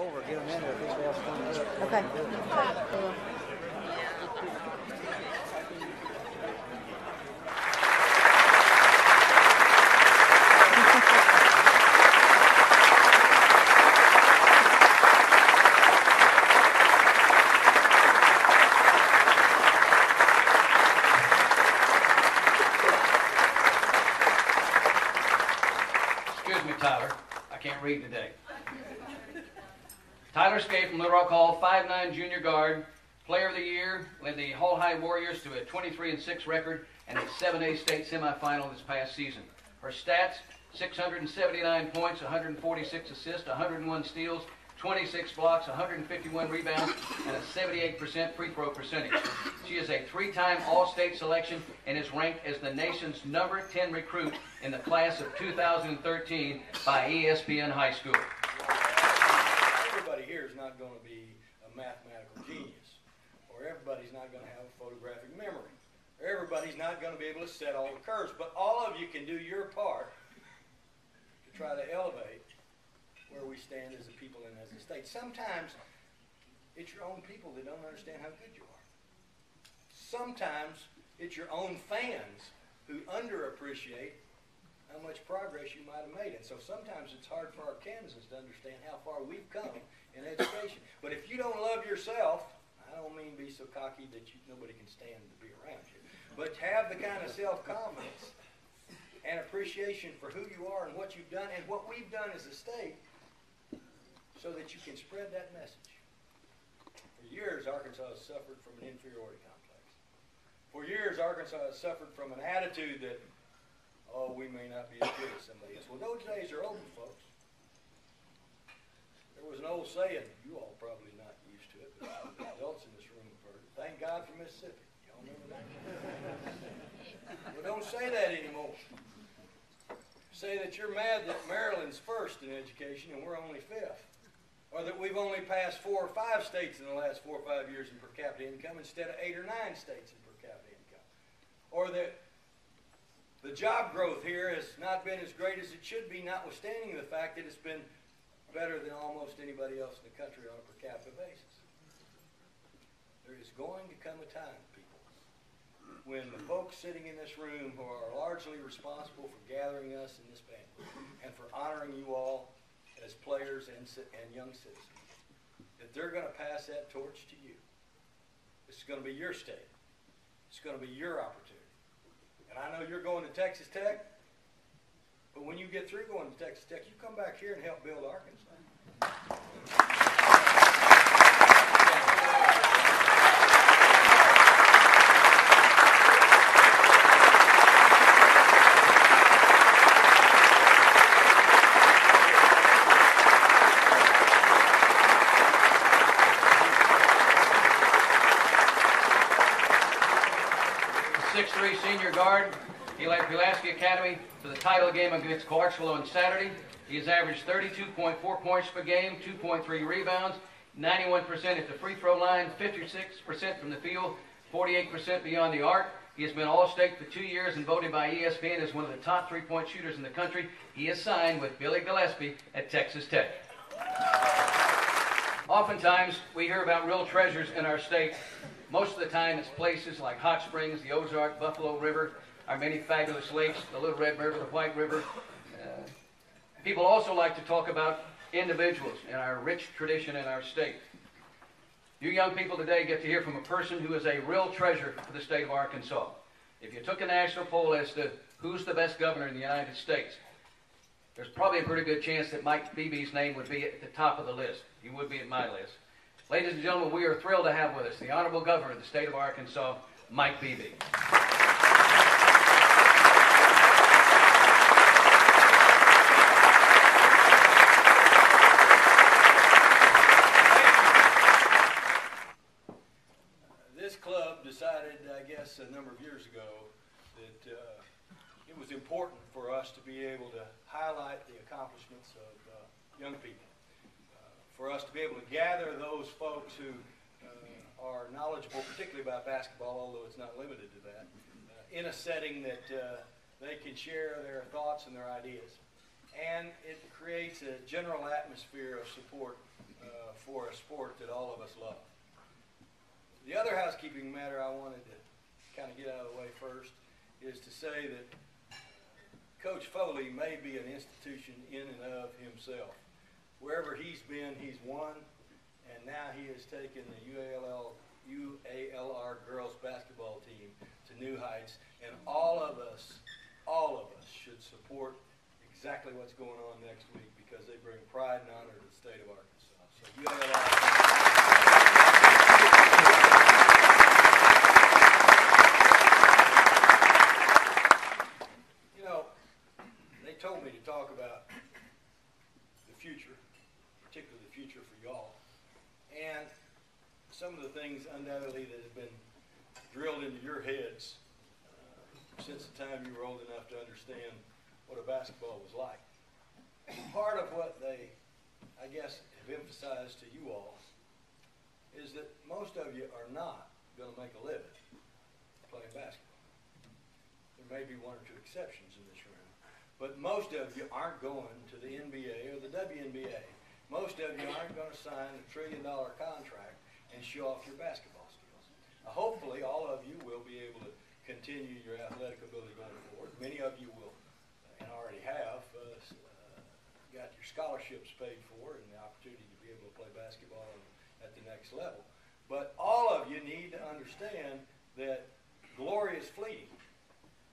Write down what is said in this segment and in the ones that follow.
over, get them in there. If anybody else comes up. Okay. Excuse me, Tyler. I can't read today. Tyler Skate from Little Rock Hall, 5'9" junior guard, player of the year, led the Hull High Warriors to a 23-6 record and a 7A state semifinal this past season. Her stats, 679 points, 146 assists, 101 steals, 26 blocks, 151 rebounds, and a 78% free throw percentage. She is a 3-time All-State selection and is ranked as the nation's #10 recruit in the class of 2013 by ESPN High School. Everybody here is not going to be a mathematical genius, or everybody's not going to have a photographic memory, or everybody's not going to be able to set all the curves, but all of you can do your part to try to elevate where we stand as a people and as a state. Sometimes it's your own people that don't understand how good you are. Sometimes it's your own fans who underappreciate how much progress you might have made. And so sometimes it's hard for our Kansans to understand how far we've come in education. But if you don't love yourself, I don't mean be so cocky that nobody can stand to be around you, but have the kind of self-confidence and appreciation for who you are and what you've done and what we've done as a state, so that you can spread that message. For years, Arkansas has suffered from an inferiority complex. For years, Arkansas has suffered from an attitude that, oh, we may not be as good as somebody else. Well, those days are over, folks. There was an old saying, you all probably not used to it, but the adults in this room have heard it. Thank God for Mississippi. Y'all remember that? Well, don't say that anymore. Say that you're mad that Maryland's first in education and we're only fifth. Or that we've only passed 4 or 5 states in the last 4 or 5 years in per capita income instead of 8 or 9 states in per capita income. Or that the job growth here has not been as great as it should be, notwithstanding the fact that it's been better than almost anybody else in the country on a per capita basis. There is going to come a time, people, when the folks sitting in this room who are largely responsible for gathering us in this banquet and for honoring you all as players and young citizens, that they're going to pass that torch to you. This is going to be your state. It's going to be your opportunity. And I know you're going to Texas Tech, but when you get through going to Texas Tech, you come back here and help build Arkansas. 6'3" senior guard. He led Pulaski Academy to the title game against Clarksville on Saturday. He has averaged 32.4 points per game, 2.3 rebounds, 91% at the free throw line, 56% from the field, 48% beyond the arc. He has been All-State for 2 years and voted by ESPN as one of the top three-point shooters in the country. He is signed with Billy Gillespie at Texas Tech. Oftentimes, we hear about real treasures in our state. Most of the time, it's places like Hot Springs, the Ozark, Buffalo River, our many fabulous lakes, the Little Red River, the White River. People also like to talk about individuals and our rich tradition in our state. You young people today get to hear from a person who is a real treasure for the state of Arkansas. If you took a national poll as to who's the best governor in the United States, there's probably a pretty good chance that Mike Beebe's name would be at the top of the list. He would be at my list. Ladies and gentlemen, we are thrilled to have with us the Honorable Governor of the state of Arkansas, Mike Beebe. This club decided, I guess, a number of years ago that it was important for us to be able to highlight the accomplishments of young people. For us to be able to gather those folks who are knowledgeable, particularly about basketball, although it's not limited to that, in a setting that they can share their thoughts and their ideas. and it creates a general atmosphere of support for a sport that all of us love. The other housekeeping matter I wanted to kind of get out of the way first is to say that Coach Foley may be an institution in and of himself. Wherever he's been, he's won, and now he has taken the UALR girls basketball team to new heights, and all of us should support exactly what's going on next week because they bring pride and honor to the state of Arkansas. So UALR. You know, they told me to talk about the future, particularly the future for y'all, and some of the things undoubtedly that have been drilled into your heads since the time you were old enough to understand what a basketball was like. Part of what they, I guess, have emphasized to you all is that most of you are not going to make a living playing basketball. There may be one or two exceptions in this room, but most of you aren't going to the NBA or the WNBA. Most of you aren't going to sign a $1 trillion contract and show off your basketball skills. Hopefully, all of you will be able to continue your athletic ability going forward. Many of you will, and already have, got your scholarships paid for and the opportunity to be able to play basketball at the next level. But all of you need to understand that glory is fleeting,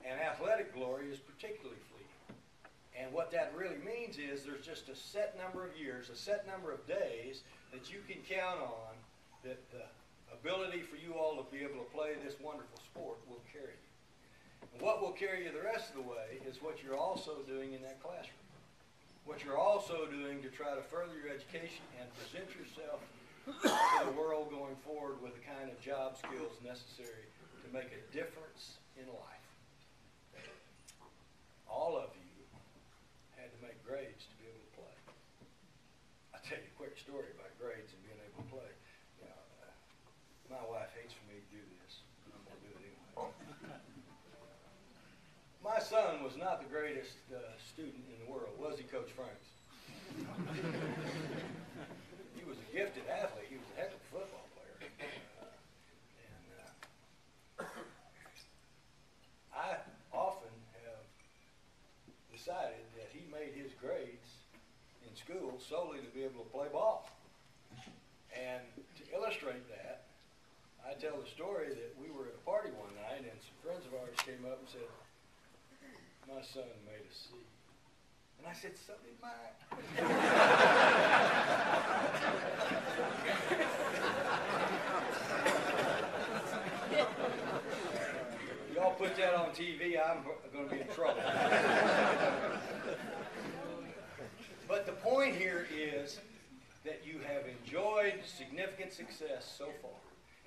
and athletic glory is particularly fleeting. And what that really means is there's just a set number of years, a set number of days that you can count on that the ability for you all to be able to play this wonderful sport will carry you. And what will carry you the rest of the way is what you're also doing in that classroom. What you're also doing to try to further your education and present yourself to the world going forward with the kind of job skills necessary to make a difference in life. All of you had to make grades to be able to play. I'll tell you a quick story about grades and being able to play. You know, my wife hates for me to do this, but I'm going to do it anyway. My son was not the greatest student in the world, was he, Coach Franks? He was a gifted athlete. He was a heck of a football player. I often have decided that he made his grades in school solely to be able to play ball. And to illustrate that, I tell the story that we were at a party one night and some friends of ours came up and said, "My son made a C." And I said, "So did mine." Y'all put that on TV, I'm going to be in trouble. But the point here is that you have enjoyed significant success so far.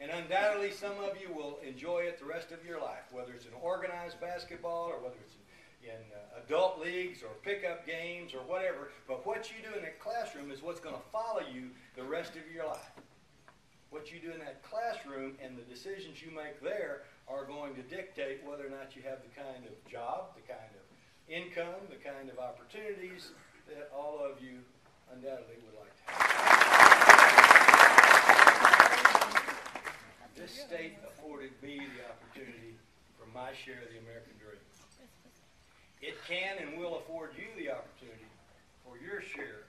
And undoubtedly some of you will enjoy it the rest of your life, whether it's in organized basketball or whether it's in adult leagues or pickup games or whatever. But what you do in that classroom is what's going to follow you the rest of your life. What you do in that classroom and the decisions you make there are going to dictate whether or not you have the kind of job, the kind of income, the kind of opportunities that all of you undoubtedly would like to have. This state afforded me the opportunity for my share of the American dream. It can and will afford you the opportunity for your share